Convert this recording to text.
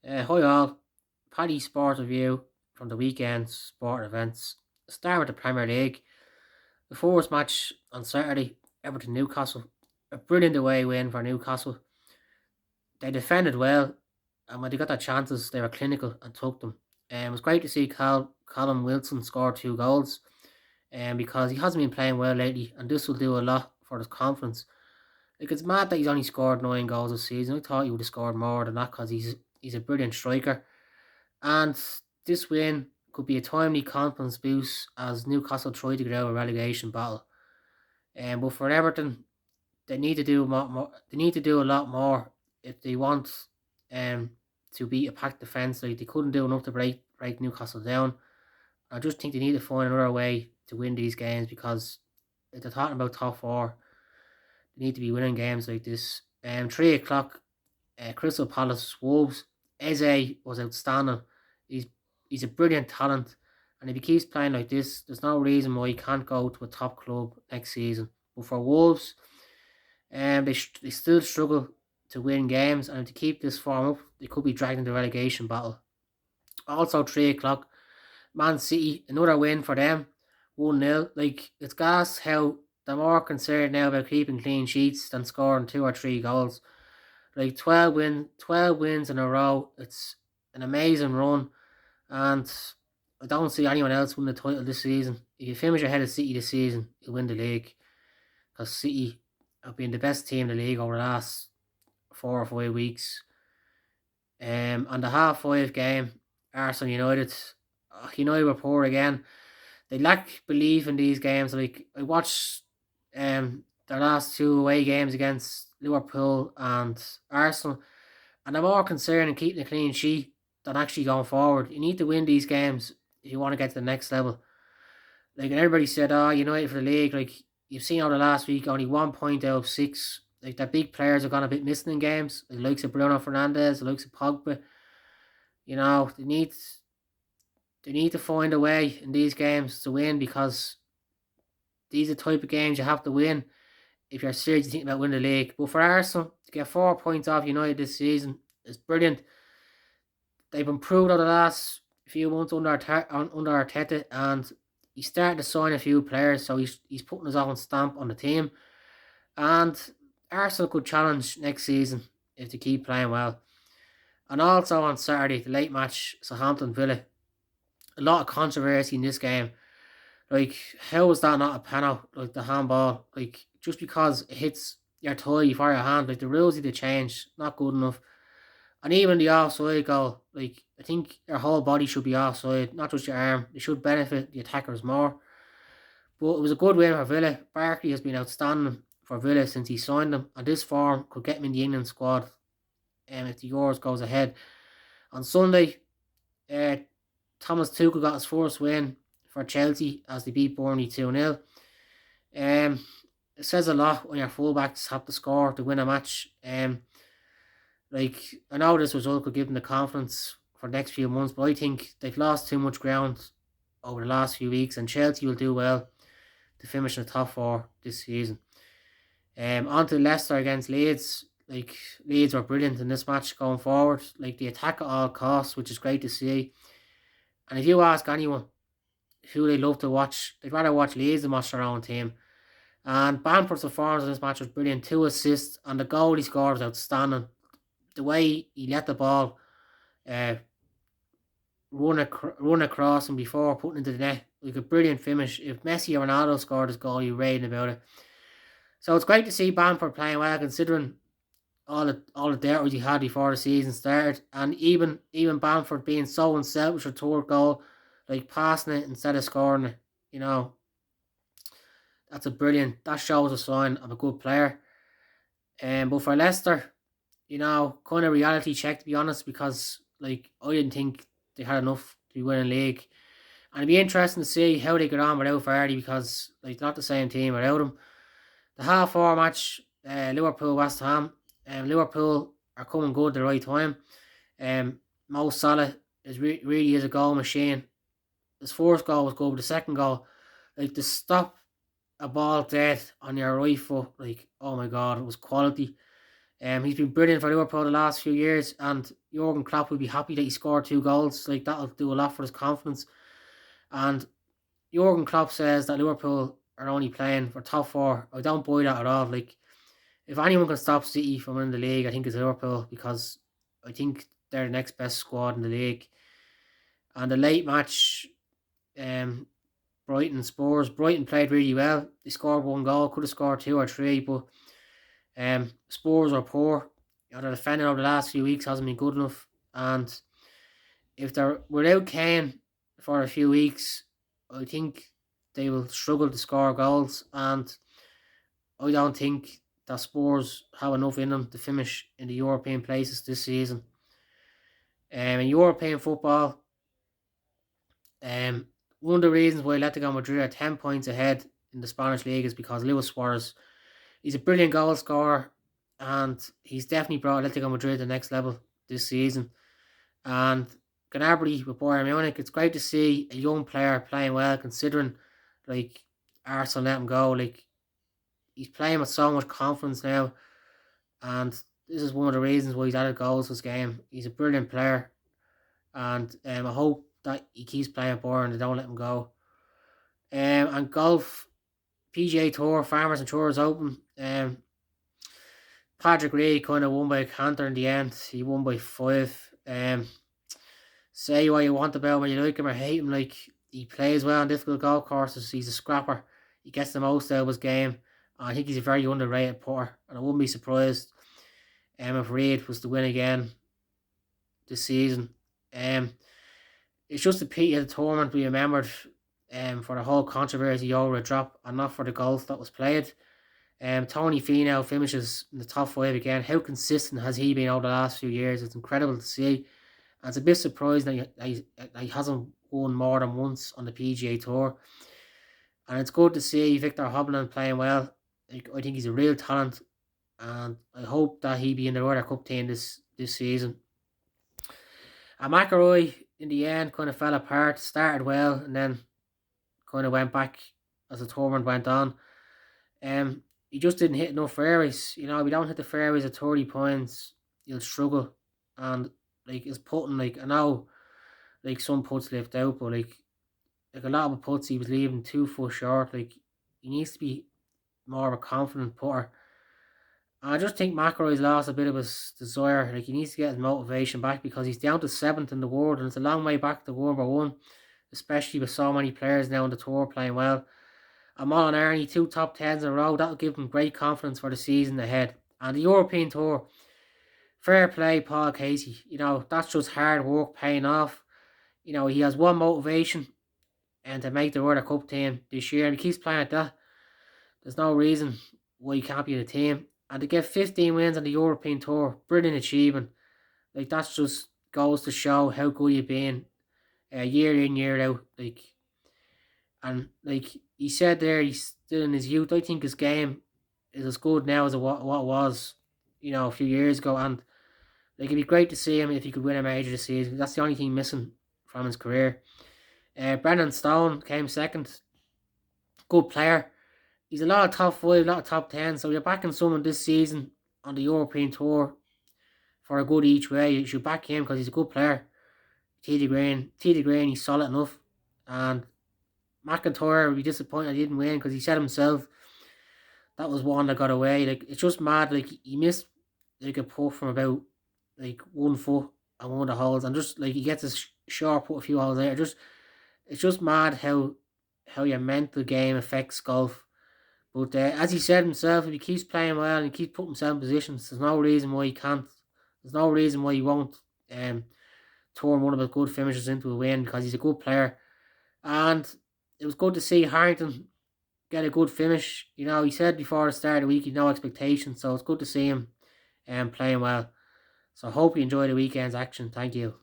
Hi all, Paddy Sport Review from the weekend sport events. Start with the Premier League. The first match on Saturday, Everton Newcastle. A brilliant away win for Newcastle. They defended well, and when they got their chances, they were clinical and took them. It was great to see Callum Wilson score 2 goals, because he hasn't been playing well lately, and this will do a lot for his confidence. Like, it's mad that he's only scored 9 goals this season. I thought he would have scored more than that because he's a brilliant striker. And this win could be a timely confidence boost as Newcastle try to get out of a relegation battle. But for Everton, they need to do more. They need to do a lot more if they want um to beat a packed defence. Like, they couldn't do enough to break Newcastle down. I just think they need to find another way to win these games because if they're talking about top four, they need to be winning games like this. 3 o'clock, Crystal Palace Wolves. Eze was outstanding. He's he's a brilliant talent, and if he keeps playing like this, there's no reason why he can't go to a top club next season. But for Wolves, they still struggle to win games, and to keep this form up, they could be dragged into relegation battle. Also, 3 o'clock, Man City, another win for them, 1-0. Like, it's gas how they're more concerned now about keeping clean sheets than scoring 2 or 3 goals. Like, 12 wins in a row. It's an amazing run, and I don't see anyone else win the title this season. If you finish ahead of City this season, you'll win the league because City have been the best team in the league over the last 4 or 5 weeks. On the half 5 game, Arsenal United, United were poor again. They lack belief in these games. Like, I watched their last 2 away games against Liverpool and Arsenal, and I'm more concerned in keeping a clean sheet than actually going forward. You need to win these games if you want to get to the next level. Like, and everybody said, "Oh, United for the league." Like, you've seen over the last week, only 1 point out of 6. Like, their big players have gone a bit missing in games. The likes of Bruno Fernandes, the likes of Pogba. They need to find a way in these games to win because these are the type of games you have to win if you're seriously thinking about winning the league. But for Arsenal to get 4 points off United this season is brilliant. They've improved over the last few months under Arteta, and he's starting to sign a few players, so he's putting his own stamp on the team. And Arsenal could challenge next season if they keep playing well. And also on Saturday, the late match, Southampton Villa. A lot of controversy in this game. Like, how is that not a penalty? Like, the handball, like, just because it hits your thigh for your hand, like, the rules need to change. Not good enough. And even the offside goal, like, I think your whole body should be offside, not just your arm. It should benefit the attackers more. But it was a good win for Villa. Barkley has been outstanding for Villa since he signed them, and this form could get him in the England squad if the Euros goes ahead. On Sunday, uh, Thomas Tuchel got his first win for Chelsea as they beat Burnley 2-0. Um, it says a lot when your fullbacks have to score to win a match. Like, I know this result could give them the confidence for the next few months, but I think they've lost too much ground over the last few weeks, and Chelsea will do well to finish in the top four this season. On to Leicester against Leeds. Like, Leeds were brilliant in this match going forward. Like, they attack at all costs, which is great to see. And if you ask anyone who they love to watch, they'd rather watch Leeds than watch their own team. And Bamford's performance in this match was brilliant. 2 assists, and the goal he scored was outstanding. The way he let the ball uh, run across him before putting into the net, like a brilliant finish. If Messi or Ronaldo scored his goal, you're raving about it. So it's great to see Bamford playing well, considering all the dirt he had before the season started, and even Bamford being so unselfish with third goal, like passing it instead of scoring it. You know, that shows a sign of a good player. But for Leicester, kind of reality check, to be honest, because, like, I didn't think they had enough to be winning league. And it'd be interesting to see how they get on without Vardy because, like, they're not the same team without him. The half-4 match, Liverpool West Ham. Liverpool are coming good at the right time. Mo Salah really is a goal machine. His first goal was good, but the second goal, like, to stop a ball dead on your right foot, like, oh my god, it was quality. He's been brilliant for Liverpool the last few years, and Jurgen Klopp will be happy that he scored 2 goals. Like, that'll do a lot for his confidence. And Jurgen Klopp says that Liverpool are only playing for top four. I don't buy that at all. Like, if anyone can stop City from winning the league, I think it's Liverpool, because I think they're the next best squad in the league. And the late match, um, Brighton Spurs. Brighton played really well. They scored 1 goal, could have scored 2 or 3, but Spurs are poor. Their defending over the last few weeks hasn't been good enough, and if they're without Kane for a few weeks, I think they will struggle to score goals, and I don't think that Spurs have enough in them to finish in the European places this season. In European football, um, one of the reasons why Atletico Madrid are 10 points ahead in the Spanish league is because Luis Suarez, he's a brilliant goal scorer, and he's definitely brought Atletico Madrid to the next level this season. And Gnabry with Bayern Munich, it's great to see a young player playing well, considering like Arsenal let him go. Like, he's playing with so much confidence now, and this is one of the reasons why he's added goals this game. He's a brilliant player, and I hope that he keeps playing Bayern and they don't let him go. And golf, PGA Tour, Farmers Insurance Open. Patrick Reed kind of won by a canter in the end. He won by 5. Say what you want about him, whether you like him or hate him. Like, he plays well on difficult golf courses. He's a scrapper. He gets the most out of his game. I think he's a very underrated putter, and I wouldn't be surprised if Reed was to win again this season. It's just a pity the tournament be remembered for the whole controversy over a drop, and not for the golf that was played. Tony Finau finishes in the top 5 again. How consistent has he been over the last few years? It's incredible to see. And it's a bit surprising that he hasn't won more than once on the PGA Tour. And it's good to see Victor Hovland playing well. I think he's a real talent, and I hope that he be in the Ryder Cup team this season. And McIlroy, in the end, kind of fell apart. Started well, and then kind of went back as the tournament went on. He just didn't hit enough fairways. If you don't hit the fairways at 30 points, you'll struggle. And like, his putting, like, I know, like, some putts left out, but like a lot of the putts he was leaving 2 foot short. Like, he needs to be more of a confident putter. And I just think McIlroy's lost a bit of his desire. Like, he needs to get his motivation back, because he's down to 7th in the world, and it's a long way back to #1, especially with so many players now on the tour playing well. And Molinari, 2 top 10s in a row, that'll give him great confidence for the season ahead. And the European Tour, fair play, Paul Casey. That's just hard work paying off. He has one motivation, and to make the Ryder Cup team this year, and he keeps playing at that. There's no reason why he can't be in the team. And to get 15 wins on the European Tour, brilliant achievement. Like, that's just goes to show how good you've been year in, year out. And he said there, he's still in his youth. I think his game is as good now as what it was, a few years ago. And like, it'd be great to see him if he could win a major this season. That's the only thing missing from his career. Brendan Stone came second. Good player. He's a lot of top 5, a lot of top 10. So you're backing someone this season on the European Tour for a good each way. You should back him, because he's a good player. T.D. Green, he's solid enough. And McIntyre would be disappointed he didn't win, because he said himself that was one that got away. Like, it's just mad. Like, he missed like a putt from about like 1 foot on one of the holes, and just like he gets a short putt a few holes later. It's just mad how your mental game affects golf. But as he said himself, if he keeps playing well and he keeps putting himself in positions, there's no reason why he can't. There's no reason why he won't turn one of his good finishes into a win, because he's a good player. And it was good to see Harrington get a good finish. He said before the start of the week he had no expectations, so it's good to see him playing well. So I hope you enjoy the weekend's action. Thank you.